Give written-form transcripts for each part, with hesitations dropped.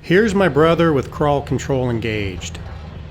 Here's my brother with crawl control engaged.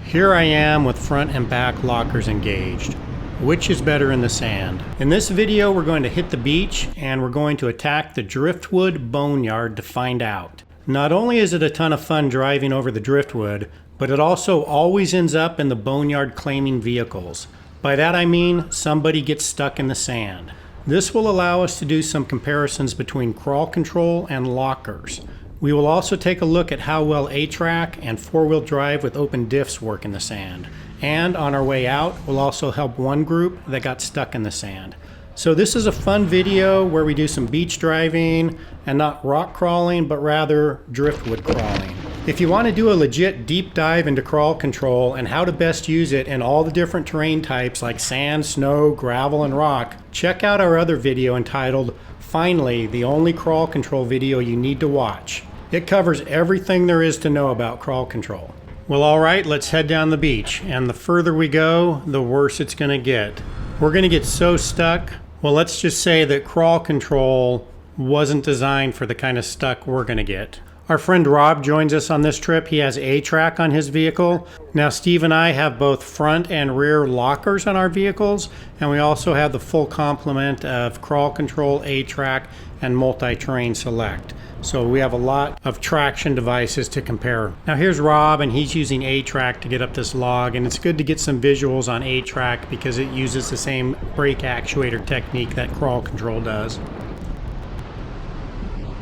Here I am with front and back lockers engaged. Which is better in the sand? In this video we're going to hit the beach and we're going to attack the driftwood boneyard to find out. Not only is it a ton of fun driving over the driftwood, but it also always ends up in the boneyard claiming vehicles. By that I mean somebody gets stuck in the sand. This will allow us to do some comparisons between crawl control and lockers. We will also take a look at how well A-Track and four-wheel drive with open diffs work in the sand. And on our way out, we'll also help one group that got stuck in the sand. So this is a fun video where we do some beach driving and not rock crawling, but rather driftwood crawling. If you want to do a legit deep dive into crawl control and how to best use it in all the different terrain types like sand, snow, gravel, and rock, check out our other video entitled, Finally, the only crawl control video you need to watch. It covers everything there is to know about crawl control. Well, alright, let's head down the beach. And the further we go, the worse it's going to get. We're going to get so stuck. Well, let's just say that crawl control wasn't designed for the kind of stuck we're going to get. Our friend Rob joins us on this trip. He has A-Track on his vehicle. Now Steve and I have both front and rear lockers on our vehicles, and we also have the full complement of crawl control, A-Track, and multi-terrain select. So we have a lot of traction devices to compare. Now here's Rob, and he's using A-Track to get up this log, and it's good to get some visuals on A-Track because it uses the same brake actuator technique that crawl control does.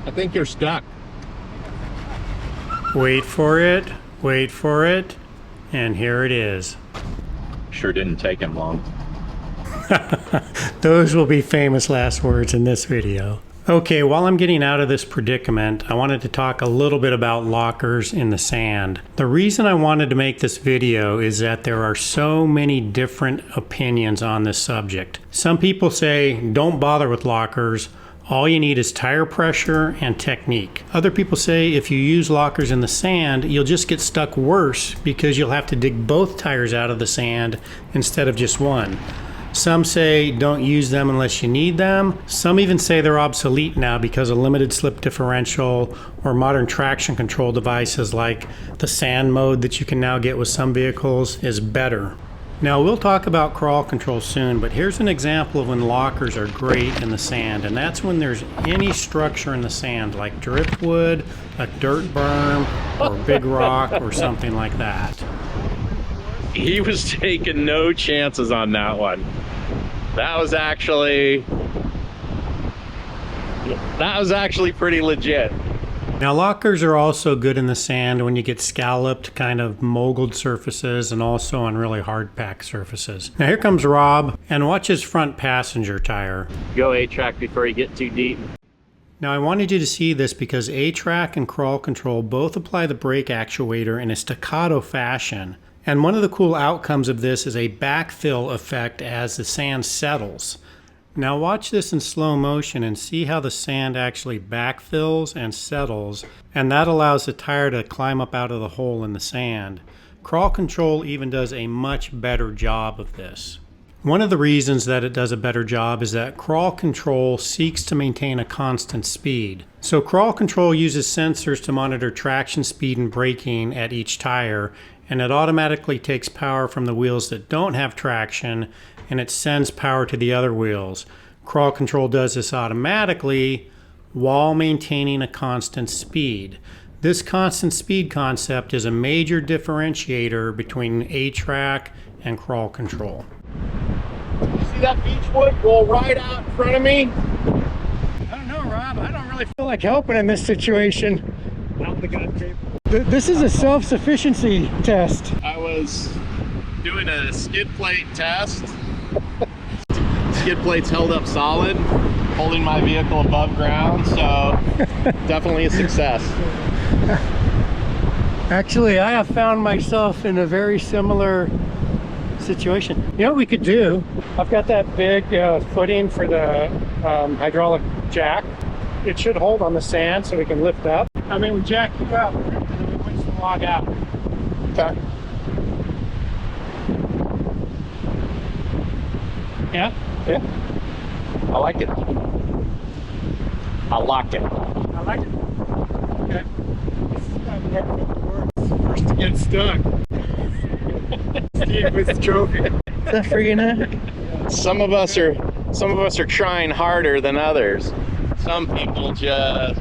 I think you're stuck. Wait for it, and here it is. Sure didn't take him long. Those will be famous last words in this video. Okay, while I'm getting out of this predicament, I wanted to talk a little bit about lockers in the sand. The reason I wanted to make this video is that there are so many different opinions on this subject. Some people say, don't bother with lockers. All you need is tire pressure and technique. Other people say if you use lockers in the sand, you'll just get stuck worse because you'll have to dig both tires out of the sand instead of just one. Some say don't use them unless you need them. Some even say they're obsolete now because a limited slip differential or modern traction control devices like the sand mode that you can now get with some vehicles is better. Now we'll talk about crawl control soon, but here's an example of when lockers are great in the sand, and that's when there's any structure in the sand like driftwood, a dirt berm, or a big rock or something like that. He was taking no chances on that one. That was actually pretty legit. Now lockers are also good in the sand when you get scalloped, kind of moguled surfaces, and also on really hard packed surfaces. Now here comes Rob, and watch his front passenger tire. Go A-Track before you get too deep. Now I wanted you to see this because A-Track and crawl control both apply the brake actuator in a staccato fashion. And one of the cool outcomes of this is a backfill effect as the sand settles. Now watch this in slow motion and see how the sand actually backfills and settles, and that allows the tire to climb up out of the hole in the sand. Crawl control even does a much better job of this. One of the reasons that it does a better job is that crawl control seeks to maintain a constant speed. So crawl control uses sensors to monitor traction speed and braking at each tire, and it automatically takes power from the wheels that don't have traction and it sends power to the other wheels. Crawl control does this automatically while maintaining a constant speed. This constant speed concept is a major differentiator between A-Track and crawl control. You see that beechwood go right out in front of me? I don't know, Rob. I don't really feel like helping in this situation. Out the gun tape. This is a self-sufficiency test. I was doing a skid plate test. Skid plates held up solid, holding my vehicle above ground, so definitely a success. Actually, I have found myself in a very similar situation. You know what we could do? I've got that big footing for the hydraulic jack. It should hold on the sand so we can lift up. I mean, we jack you up and then we winch the log out. Okay. Yeah? Yeah. I like it. I like it. I like it. Okay. First to get stuck. Steve with the trophy. That freaking heck. Some of us are trying harder than others. Some people just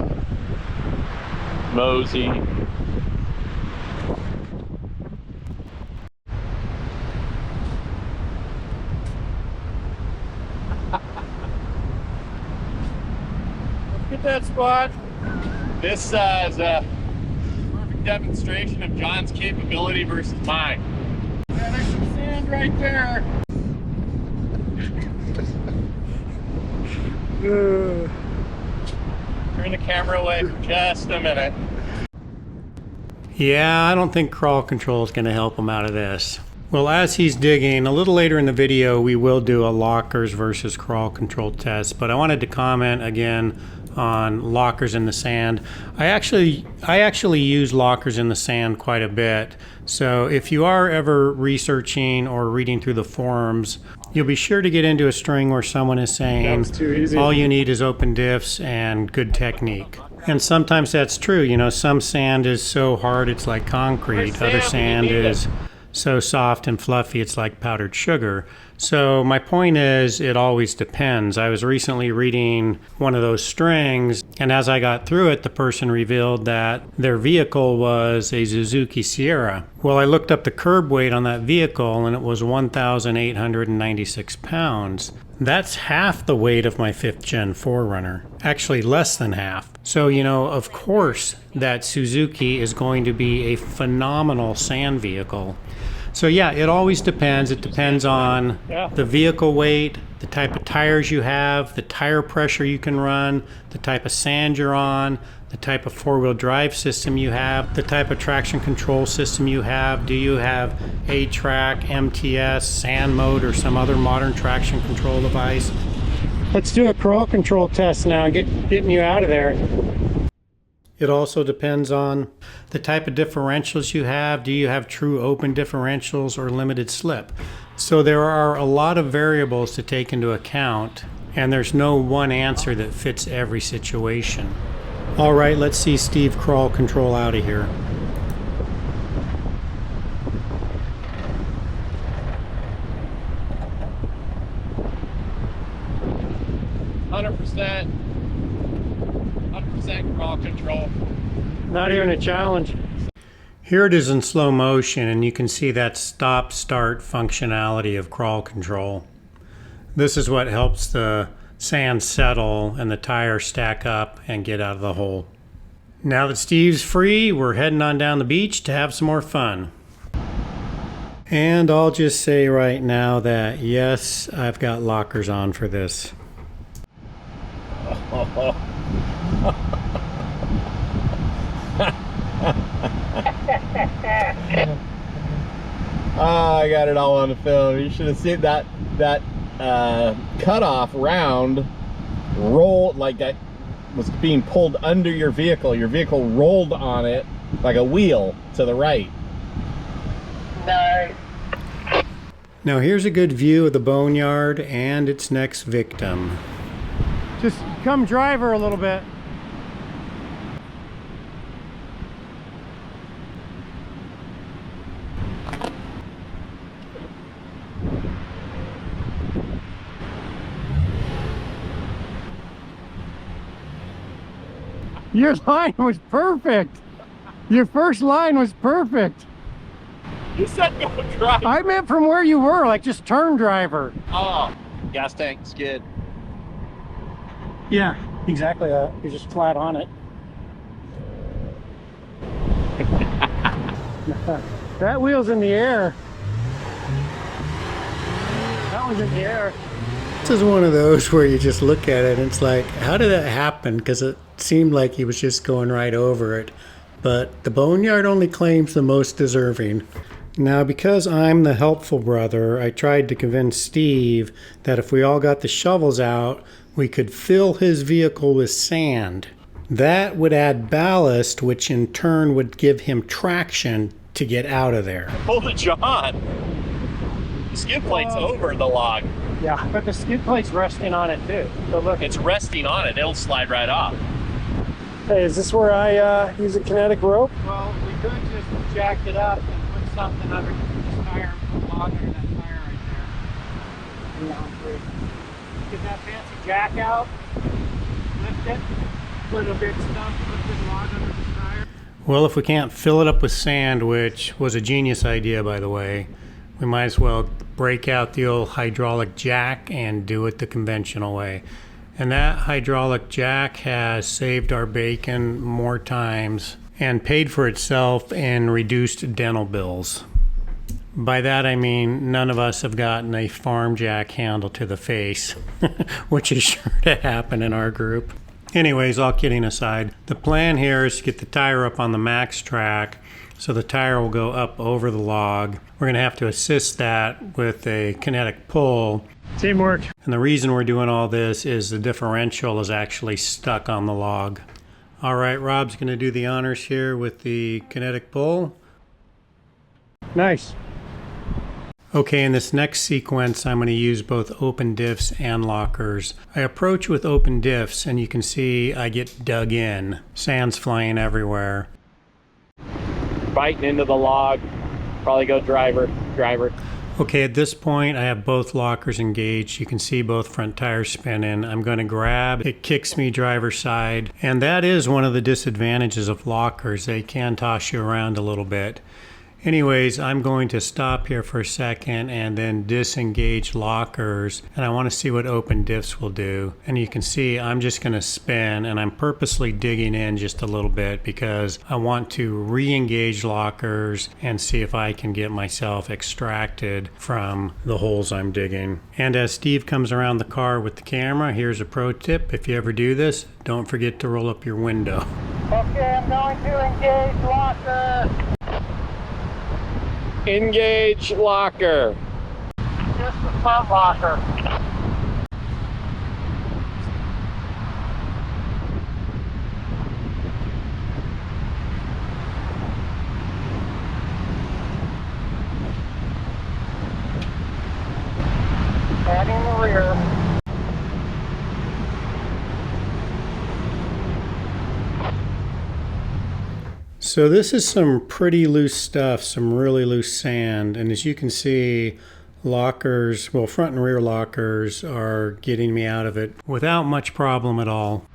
mosey. Look at that spot. This is a perfect demonstration of John's capability versus mine. Yeah, there's some sand right there. Turn the camera away for just a minute. Yeah, I don't think crawl control is going to help him out of this. Well, as he's digging, a little later in the video, we will do a lockers versus crawl control test, but I wanted to comment again on lockers in the sand. I actually use lockers in the sand quite a bit. So if you are ever researching or reading through the forums, you'll be sure to get into a string where someone is saying all you need is open diffs and good technique. And sometimes that's true. You know, some sand is so hard it's like concrete. Other sand is so soft and fluffy it's like powdered sugar. So my point is, it always depends. I was recently reading one of those strings, and as I got through it, the person revealed that their vehicle was a Suzuki Sierra. Well, I looked up the curb weight on that vehicle, and it was 1,896 pounds. That's half the weight of my 5th gen 4Runner. Actually, less than half. So, you know, of course, that Suzuki is going to be a phenomenal sand vehicle. So yeah, it always depends. It depends on the vehicle weight, the type of tires you have, the tire pressure you can run, the type of sand you're on, the type of four-wheel drive system you have, the type of traction control system you have. Do you have A-Track, MTS, sand mode, or some other modern traction control device? Let's do a crawl control test now, getting you out of there. It also depends on the type of differentials you have. Do you have true open differentials or limited slip? So there are a lot of variables to take into account, and there's no one answer that fits every situation. All right, let's see Steve crawl control out of here. %. 100% crawl control. Not even a challenge. Here it is in slow motion, and you can see that stop-start functionality of crawl control. This is what helps the sand settle and the tires stack up and get out of the hole. Now that Steve's free, we're heading on down the beach to have some more fun. And I'll just say right now that yes, I've got lockers on for this. Oh, I got it all on the film. You should have seen that cutoff round roll, like that was being pulled under your vehicle. Your vehicle rolled on it like a wheel to the right. No. Now here's a good view of the boneyard and its next victim. Just come drive her a little bit. Your line was perfect. Your first line was perfect. You said go drive. I meant from where you were, like just turn driver. Oh, gas tank skid. Yeah, exactly that. You're just flat on it. That wheel's in the air. That one's in the air. This is one of those where you just look at it and it's like, how did that happen? Because it seemed like he was just going right over it. But the boneyard only claims the most deserving. Now, because I'm the helpful brother, I tried to convince Steve that if we all got the shovels out, we could fill his vehicle with sand. That would add ballast, which in turn would give him traction to get out of there. Holy John! The skid plate's over the log. Yeah, but the skid plate's resting on it too. So look, It's resting on it. It'll slide right off. Hey, is this where I use a kinetic rope? Well, we could just jack it up and put something under this tire and put a log under that tire right there. Get that fancy jack out, lift it, put a big stump, put this log under the tire. Well, if we can't fill it up with sand, which was a genius idea, by the way, we might as well break out the old hydraulic jack and do it the conventional way. And that hydraulic jack has saved our bacon more times and paid for itself in reduced dental bills. By that I mean none of us have gotten a farm jack handle to the face, which is sure to happen in our group. Anyways, all kidding aside, the plan here is to get the tire up on the max track so the tire will go up over the log. We're going to have to assist that with a kinetic pull. Teamwork. And the reason we're doing all this is the differential is actually stuck on the log. All right, Rob's going to do the honors here with the kinetic pull. Nice. Okay, in this next sequence, I'm going to use both open diffs and lockers. I approach with open diffs, and you can see I get dug in. Sand's flying everywhere. Biting into the log. Probably go driver. Okay, at this point, I have both lockers engaged. You can see both front tires spinning. I'm going to grab. It kicks me driver's side. And that is one of the disadvantages of lockers. They can toss you around a little bit. Anyways, I'm going to stop here for a second and then disengage lockers, and I want to see what open diffs will do. And you can see I'm just going to spin, and I'm purposely digging in just a little bit because I want to re-engage lockers and see if I can get myself extracted from the holes I'm digging. And as Steve comes around the car with the camera, here's a pro tip. If you ever do this, don't forget to roll up your window. Okay, I'm going to engage locker. Engage locker. Just the front locker. Adding the rear. So this is some pretty loose stuff, some really loose sand, and as you can see, lockers, well, front and rear lockers are getting me out of it without much problem at all.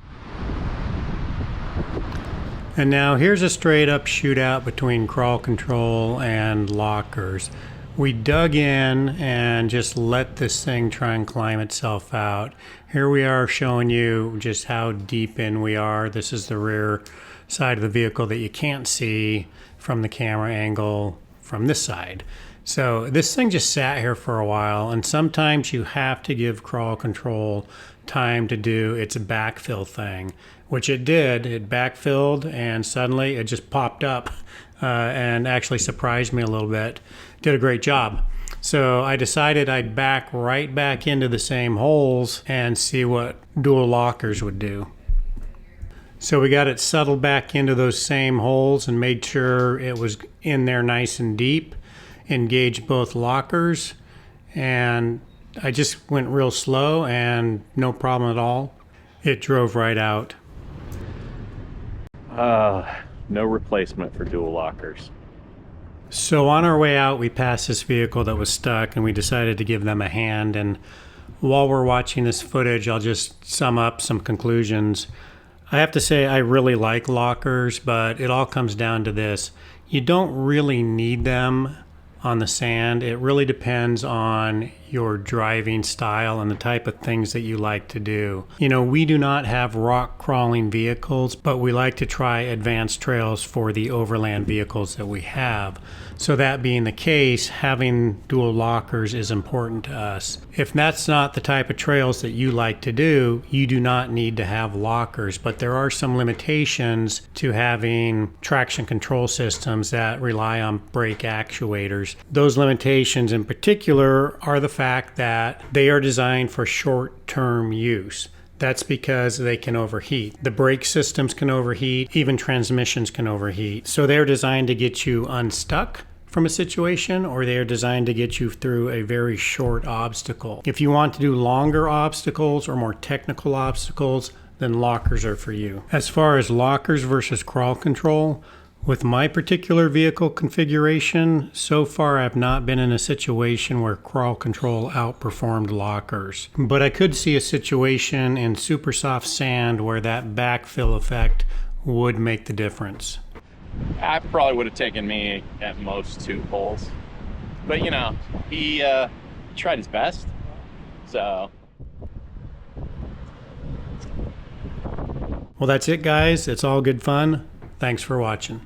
And now here's a straight up shootout between crawl control and lockers. We dug in and just let this thing try and climb itself out. Here we are showing you just how deep in we are. This is the rear side of the vehicle that you can't see from the camera angle from this side. So this thing just sat here for a while, and sometimes you have to give crawl control time to do its backfill thing, which it did. It backfilled and suddenly it just popped up and actually surprised me a little bit. Did a great job. So I decided I'd back right back into the same holes and see what dual lockers would do. So we got it settled back into those same holes and made sure it was in there nice and deep. Engaged both lockers, and I just went real slow and no problem at all. It drove right out. No replacement for dual lockers. So on our way out, we passed this vehicle that was stuck and we decided to give them a hand. And while we're watching this footage, I'll just sum up some conclusions. I have to say I really like lockers, but it all comes down to this. You don't really need them on the sand. It really depends on your driving style and the type of things that you like to do. You know, we do not have rock crawling vehicles, but we like to try advanced trails for the overland vehicles that we have. So that being the case, having dual lockers is important to us. If that's not the type of trails that you like to do, you do not need to have lockers, but there are some limitations to having traction control systems that rely on brake actuators. Those limitations in particular are the fact that they are designed for short-term use. That's because they can overheat. The brake systems can overheat, even transmissions can overheat. So they're designed to get you unstuck from a situation, or they are designed to get you through a very short obstacle. If you want to do longer obstacles or more technical obstacles, then lockers are for you. As far as lockers versus crawl control, with my particular vehicle configuration, so far I've not been in a situation where crawl control outperformed lockers. But I could see a situation in super soft sand where that backfill effect would make the difference. I probably would have taken me at most 2 pulls. But you know, he tried his best. So. Well, that's it, guys. It's all good fun. Thanks for watching.